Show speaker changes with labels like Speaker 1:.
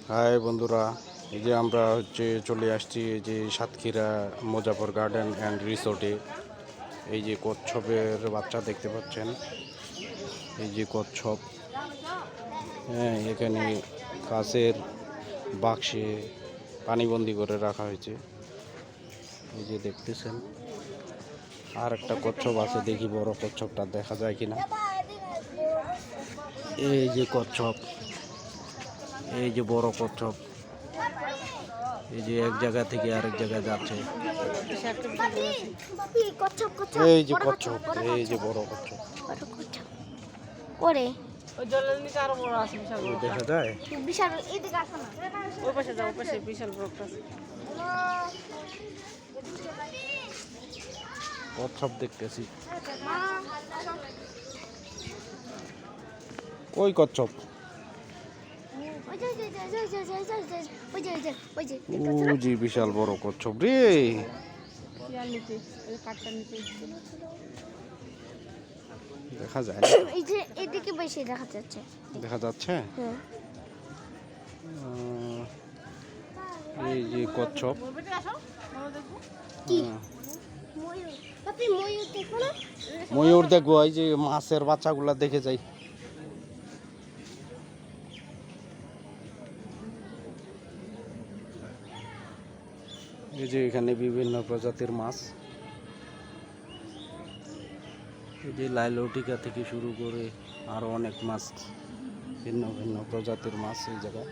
Speaker 1: High বন্ধুরা, এই যে আমরা চলে আসছি এই যে সাতক্ষীরা মুজাফর গার্ডেন অ্যান্ড রিসোর্টে। এই যে কচ্ছপের বাচ্চা দেখতে পাচ্ছেন, এই যে কচ্ছপ। হ্যাঁ, এখানে কাচের বাক্সে পানিবন্দি করে রাখা হয়েছে। এই যে দেখতেছেন, আর একটা কচ্ছপ আছে, দেখি বড় কচ্ছপটা দেখা যায় কিনা। এই যে কচ্ছপ, এই যে বড় কচ্ছপ, এই যে এক জায়গা থেকে আরেক জায়গায় যাচ্ছে। এই যে কচ্ছপ, এই যে বড় কচ্ছপ
Speaker 2: করে
Speaker 3: ওই জলের নিচে আরো বড় আছে, বিশাল বড়।
Speaker 1: দেখা যায়।
Speaker 2: বিশাল এদিকে আসো না।
Speaker 3: ওই পাশে যাও, ওই পাশে বিশাল বড় একটা আছে।
Speaker 1: কচ্ছপ দেখতেছি। কই কচ্ছপ? ও জি, বিশাল বড় কচ্ছপ রে।
Speaker 3: ইয়ার নিচে, ওই কাঠটার নিচে।
Speaker 1: দেখা যায় না।
Speaker 2: এই যে এদিকে বেশি দেখা যাচ্ছে।
Speaker 1: দেখা যাচ্ছে।
Speaker 2: হ্যাঁ।
Speaker 1: এই যে কচ্ছপ।
Speaker 2: কি ময়ূর? আপনি ময়ূর দেখো না?
Speaker 1: ময়ূর দেখবো, এই যে মাছের বাচ্চাগুলা দেখে যাই। এই যে এখানে বিভিন্ন প্রজাতির মাছ, এই যে লাইলটিকা থেকে শুরু করে আরো অনেক মাছ, ভিন্ন ভিন্ন প্রজাতির মাছ এই জায়গায়।